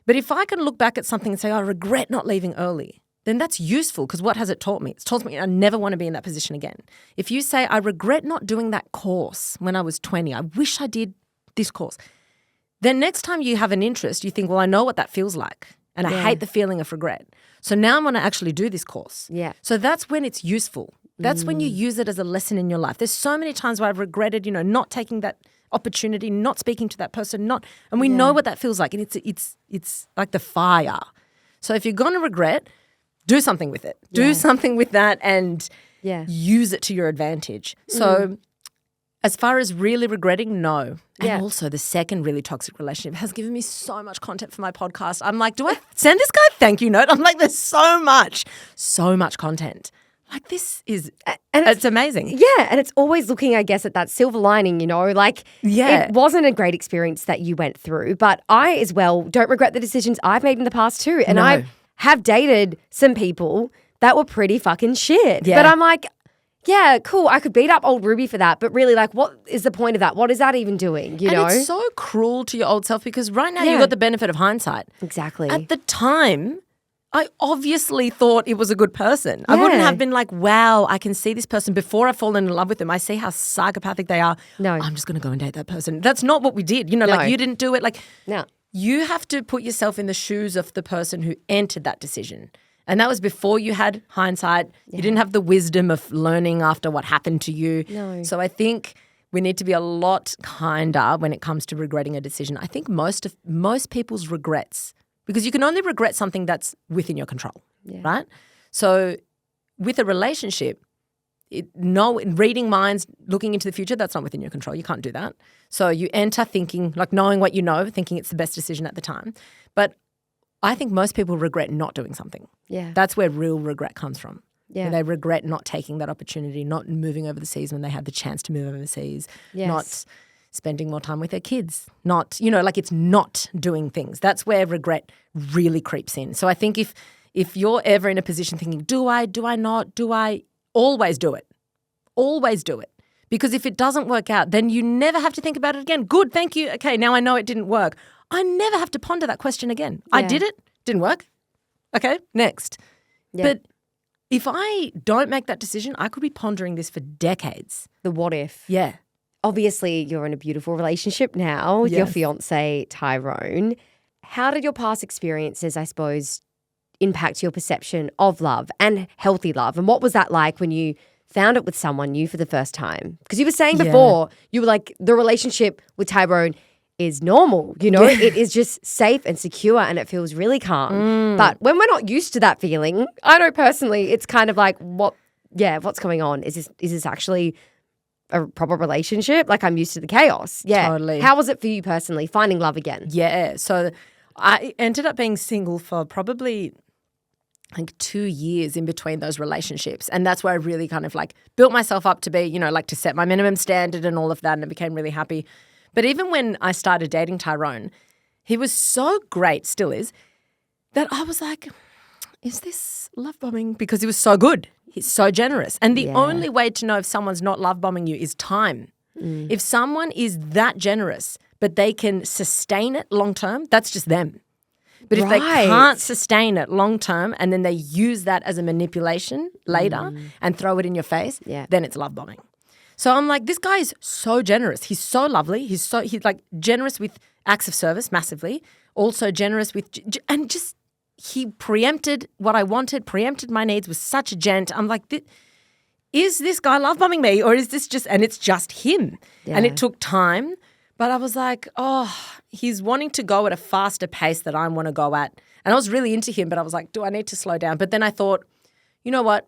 But if I can look back at something and say, I regret not leaving early, then that's useful because what has it taught me? It's taught me I never want to be in that position again. If you say, I regret not doing that course when I was 20, I wish I did this course, then next time you have an interest, you think, well, I know what that feels like. and I hate the feeling of regret. So now I'm going to actually do this course. Yeah. So that's when it's useful. That's when you use it as a lesson in your life. There's so many times where I've regretted, not taking that opportunity, not speaking to that person, and we know what that feels like. And it's like the fire. So if you're going to regret, do something with it. Do something with that and use it to your advantage. So as far as really regretting, no. And also the second really toxic relationship has given me so much content for my podcast. I'm like, do I send this guy a thank you note? I'm like, there's so much content. Like this is, and it's amazing. Yeah, and it's always looking, I guess, at that silver lining, it wasn't a great experience that you went through, but I as well don't regret the decisions I've made in the past too. And I have dated some people that were pretty fucking shit. Yeah. But I'm like, yeah, cool. I could beat up old Ruby for that, but really, what is the point of that? What is that even doing? You know, it's so cruel to your old self because right now you've got the benefit of hindsight. Exactly. At the time, I obviously thought it was a good person. I wouldn't have been like, wow, I can see this person before I've fallen in love with them. I see how psychopathic they are. No. I'm just going to go and date that person. That's not what we did. You didn't do it. No. You have to put yourself in the shoes of the person who entered that decision. And that was before you had hindsight. Yeah. You didn't have the wisdom of learning after what happened to you. No. So I think we need to be a lot kinder when it comes to regretting a decision. I think most people's regrets, because you can only regret something that's within your control, right? So with a relationship, reading minds, looking into the future, that's not within your control. You can't do that. So you enter thinking, knowing what you know, thinking it's the best decision at the time. But I think most people regret not doing something. Yeah. That's where real regret comes from. Yeah. They regret not taking that opportunity, not moving over the seas when they had the chance to move overseas, not spending more time with their kids, not, it's not doing things. That's where regret really creeps in. So I think if you're ever in a position thinking, do I not, always do it. Always do it. Because if it doesn't work out, then you never have to think about it again. Good, thank you. Okay, now I know it didn't work. I never have to ponder that question again. I did it, didn't work. Okay, next. Yeah. But if I don't make that decision, I could be pondering this for decades. The what if. Yeah. Obviously, you're in a beautiful relationship now with your fiance, Tyrone. How did your past experiences, I suppose, impact your perception of love and healthy love? And what was that like when you found it with someone new for the first time? Because you were saying before, you were like, the relationship with Tyrone is normal, it is just safe and secure and it feels really calm. But when we're not used to that feeling, I know personally, it's kind of like, what's going on? Is this actually a proper relationship? I'm used to the chaos. Yeah. Totally. How was it for you personally, finding love again? Yeah. So I ended up being single for probably 2 years in between those relationships. And that's where I really kind of built myself up to be, to set my minimum standard and all of that. And I became really happy. But even when I started dating Tyrone, he was so great, still is, that I was like, is this love bombing? Because he was so good. He's so generous. And the only way to know if someone's not love bombing you is time. If someone is that generous, but they can sustain it long term, that's just them. But if they can't sustain it long term and then they use that as a manipulation later and throw it in your face, then it's love bombing. So I'm like, this guy is so generous. He's so lovely. He's generous with acts of service massively. Also generous with, and just he preempted what I wanted, preempted my needs, was such a gent. I'm like, is this guy love bombing me or is this just, and it's just him. Yeah. And it took time, but I was like, he's wanting to go at a faster pace that I want to go at. And I was really into him, but I was like, do I need to slow down? But then I thought, you know what?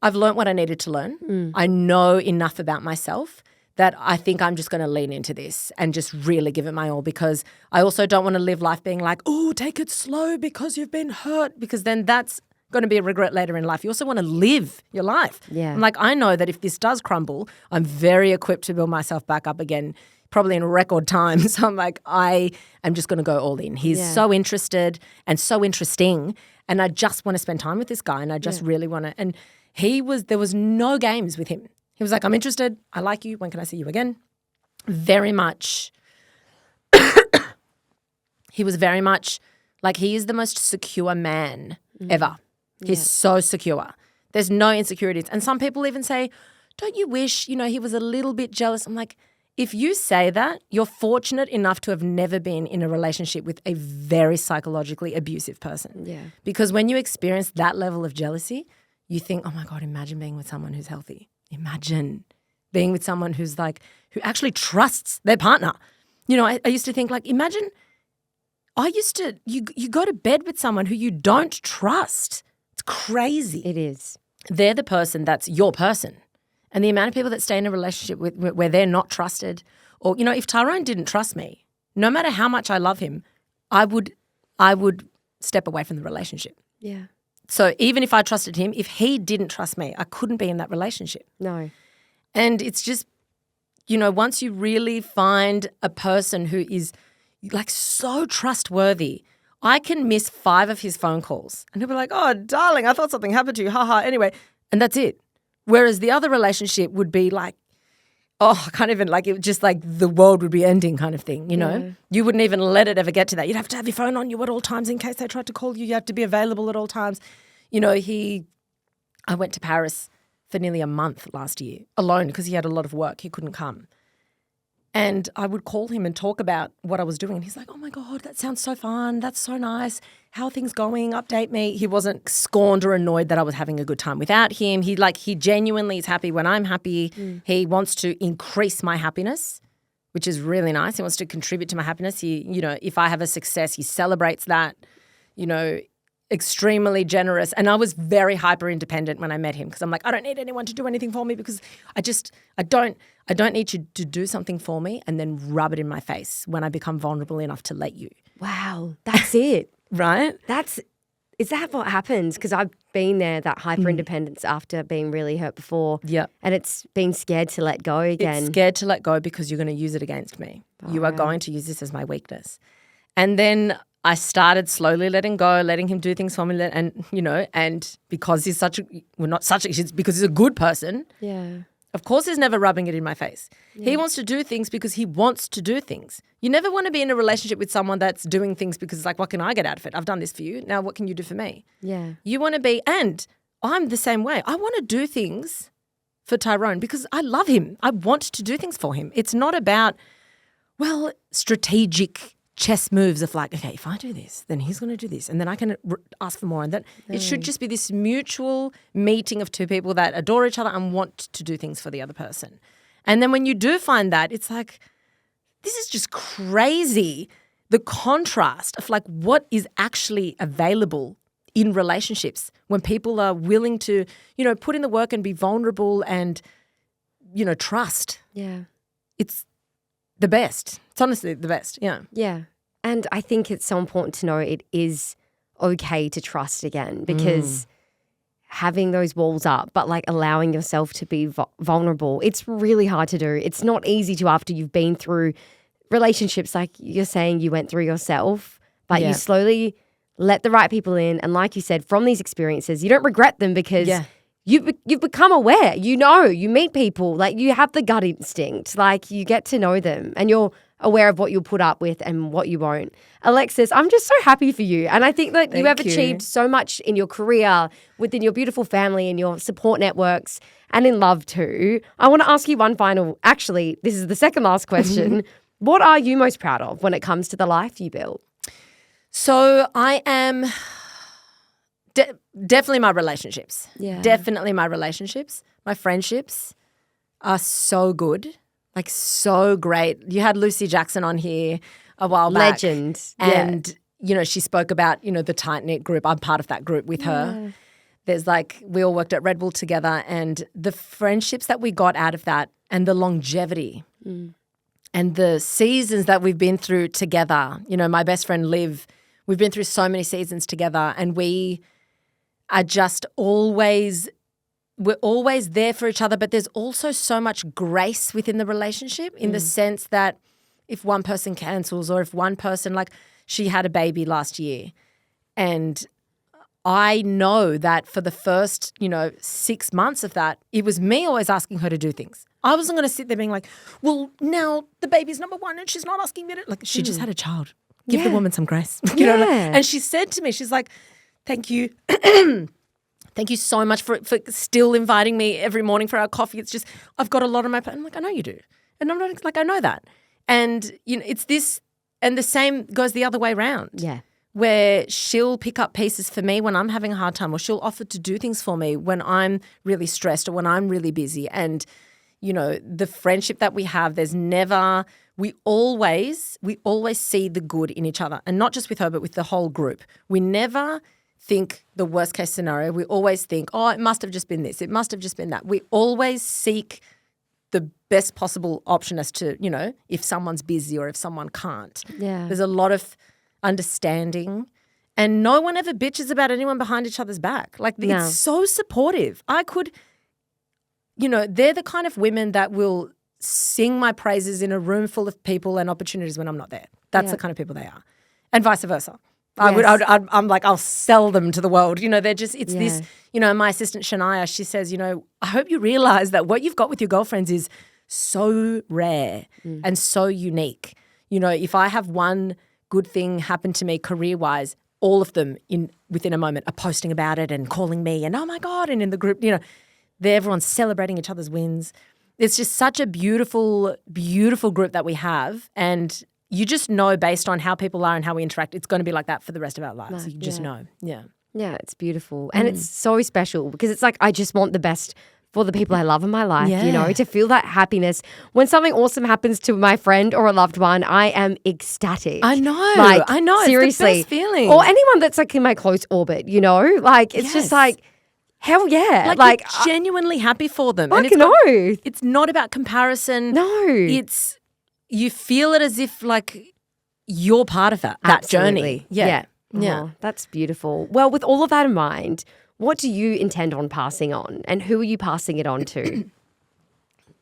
I've learned what I needed to learn. I know enough about myself that I think I'm just going to lean into this and just really give it my all, because I also don't want to live life being like, oh, take it slow because you've been hurt, because then that's going to be a regret later in life. You also want to live your life. Yeah. I'm like, I know that if this does crumble, I'm very equipped to build myself back up again, probably in record time. So I'm like, I am just going to go all in. He's so interested and so interesting, and I just want to spend time with this guy, and I just really want to. And there was no games with him. He was like, I'm interested. I like you. When can I see you again? Very much. He was very much like, he is the most secure man ever. He's so secure. There's no insecurities. And some people even say, don't you wish, he was a little bit jealous? I'm like, if you say that, you're fortunate enough to have never been in a relationship with a very psychologically abusive person. Yeah. Because when you experience that level of jealousy, you think, oh my God, imagine being with someone who's healthy. Imagine being with someone who's like, who actually trusts their partner. You know, I used to think like, imagine, you go to bed with someone who you don't trust. It's crazy. It is. They're the person that's your person. And the amount of people that stay in a relationship where they're not trusted, or, you know, if Tyrone didn't trust me, no matter how much I love him, I would step away from the relationship. Yeah. So even if I trusted him, if he didn't trust me, I couldn't be in that relationship. No. And it's just, you know, once you really find a person who is like so trustworthy, I can miss 5 of his phone calls and he'll be like, oh, darling, I thought something happened to you. Ha ha. Anyway, and that's it. Whereas the other relationship would be like, oh, I can't even, like, it just like the world would be ending kind of thing, you know? Yeah. You wouldn't even let it ever get to that. You'd have to have your phone on you at all times in case they tried to call you. You have to be available at all times. You know, I went to Paris for nearly a month last year alone because he had a lot of work. He couldn't come. And I would call him and talk about what I was doing. And he's like, oh, my God, that sounds so fun. That's so nice. How are things going? Update me. He wasn't scorned or annoyed that I was having a good time without him. He genuinely is happy when I'm happy. He wants to increase my happiness, which is really nice. He wants to contribute to my happiness. You know, if I have a success, he celebrates that, you know, extremely generous. And I was very hyper independent when I met him because I'm like, I don't need anyone to do anything for me because I don't need you to do something for me and then rub it in my face when I become vulnerable enough to let you. Wow, that's it. Right? Is that what happens? Because I've been there, that hyper independence after being really hurt before. Yeah. And it's being scared to let go again. It's scared to let go because you're going to use it against me. You are going to use this as my weakness. And then I started slowly letting go, letting him do things for me, and, you know, and because he's because he's a good person. Yeah. Of course he's never rubbing it in my face. Yeah. He wants to do things because he wants to do things. You never want to be in a relationship with someone that's doing things because it's like, what can I get out of it? I've done this for you. Now what can you do for me? Yeah. You want to be, and I'm the same way. I want to do things for Tyrone because I love him. I want to do things for him. It's not about, well, strategic chess moves of like, okay, if I do this, then he's going to do this, and then I can ask for more. And then it should just be this mutual meeting of two people that adore each other and want to do things for the other person. And then when you do find that, it's like, this is just crazy, the contrast of like what is actually available in relationships when people are willing to, you know, put in the work and be vulnerable and, you know, trust. Yeah. It's the best. It's honestly the best. Yeah. Yeah. And I think it's so important to know it is okay to trust again, because having those walls up, but like allowing yourself to be vulnerable, it's really hard to do. It's not easy to after you've been through relationships like you're saying you went through yourself, but you slowly let the right people in. And like you said, from these experiences, you don't regret them because you've become aware. You know, you meet people, like you have the gut instinct, like you get to know them and you're aware of what you'll put up with and what you won't. Alexis, I'm just so happy for you. And I think that you have achieved so much in your career, within your beautiful family and your support networks, and in love too. I want to ask you one final, actually, this is the second last question. What are you most proud of when it comes to the life you built? So I am definitely my relationships. Yeah. Definitely my relationships. My friendships are so good. Like so great. You had Lucy Jackson on here a while back. Legend. And, you know, she spoke about, you know, the tight-knit group. I'm part of that group with her. There's like, we all worked at Red Bull together, and the friendships that we got out of that and the longevity and the seasons that we've been through together. You know, my best friend Liv, we've been through so many seasons together, and we are just we're always there for each other, but there's also so much grace within the relationship in the sense that if one person cancels or if one person, like she had a baby last year, and I know that for the first, you know, 6 months of that, it was me always asking her to do things. I wasn't going to sit there being like, well, now the baby's number one and she's not asking me to, like, she just had a child. Give the woman some grace. You know? And she said to me, she's like, thank you. Thank you so much for still inviting me every morning for our coffee. It's just, I've got a lot on my plate. I'm like, I know you do. And I'm not like, I know that. And, it's this, and the same goes the other way around. Yeah. Where she'll pick up pieces for me when I'm having a hard time, or she'll offer to do things for me when I'm really stressed or when I'm really busy. And, the friendship that we have, we always see the good in each other, and not just with her, but with the whole group. We never think the worst case scenario. We always think, oh, it must have just been this. It must have just been that. We always seek the best possible option as to, if someone's busy or if someone can't. Yeah. There's a lot of understanding, and no one ever bitches about anyone behind each other's back. Like, it's so supportive. They're the kind of women that will sing my praises in a room full of people and opportunities when I'm not there. That's the kind of people they are, and vice versa. Yes. I'm like, I'll sell them to the world. They're just, it's this, my assistant Shania, she says, I hope you realize that what you've got with your girlfriends is so rare and so unique. If I have one good thing happen to me career-wise, all of them within a moment are posting about it and calling me and, oh my God, and in the group, everyone's celebrating each other's wins. It's just such a beautiful, beautiful group that we have, and you just know based on how people are and how we interact, it's going to be like that for the rest of our lives. You just know. Yeah. Yeah, it's beautiful. And it's so special because it's like I just want the best for the people I love in my life, to feel that happiness. When something awesome happens to my friend or a loved one, I am ecstatic. I know. Seriously. It's the best feeling. Or anyone that's like in my close orbit, Like, it's just like, hell yeah. Like you're genuinely happy for them. And it's not about comparison. No. You feel it as if like you're part of that journey. Yeah. Oh, that's beautiful. Well, with all of that in mind, what do you intend on passing on, and who are you passing it on to?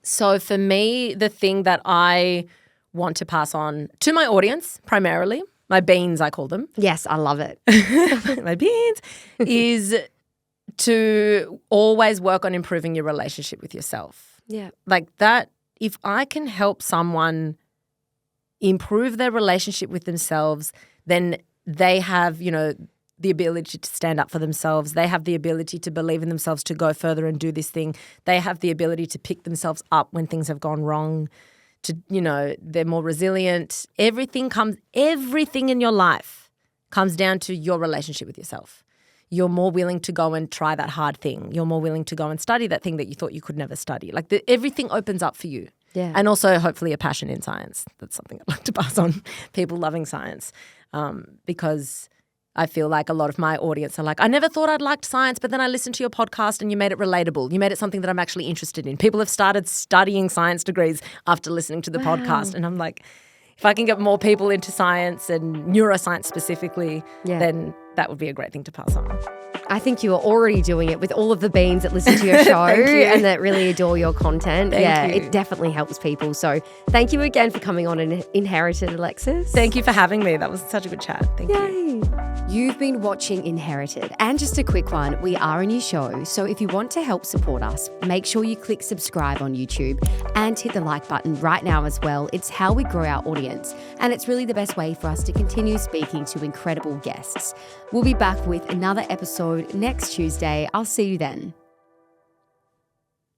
So for me, the thing that I want to pass on to my audience primarily, my beans I call them. Yes, I love it. My beans is to always work on improving your relationship with yourself. Yeah. Like that, if I can help someone improve their relationship with themselves, then they have, the ability to stand up for themselves. They have the ability to believe in themselves, to go further and do this thing. They have the ability to pick themselves up when things have gone wrong, they're more resilient. Everything in your life comes down to your relationship with yourself. You're more willing to go and try that hard thing. You're more willing to go and study that thing that you thought you could never study. Like everything opens up for you. Yeah. And also hopefully a passion in science. That's something I'd like to pass on, people loving science, because I feel like a lot of my audience are like, I never thought I'd liked science, but then I listened to your podcast and you made it relatable. You made it something that I'm actually interested in. People have started studying science degrees after listening to the podcast. And I'm like, if I can get more people into science and neuroscience specifically, then that would be a great thing to pass on. I think you are already doing it with all of the beans that listen to your show and that really adore your content. Thank you. It definitely helps people. So thank you again for coming on and Inherited, Alexis. Thank you for having me. That was such a good chat. Thank you. You've been watching Inherited. And just a quick one, we are a new show. So if you want to help support us, make sure you click subscribe on YouTube and hit the like button right now as well. It's how we grow our audience. And it's really the best way for us to continue speaking to incredible guests. We'll be back with another episode next Tuesday. I'll see you then.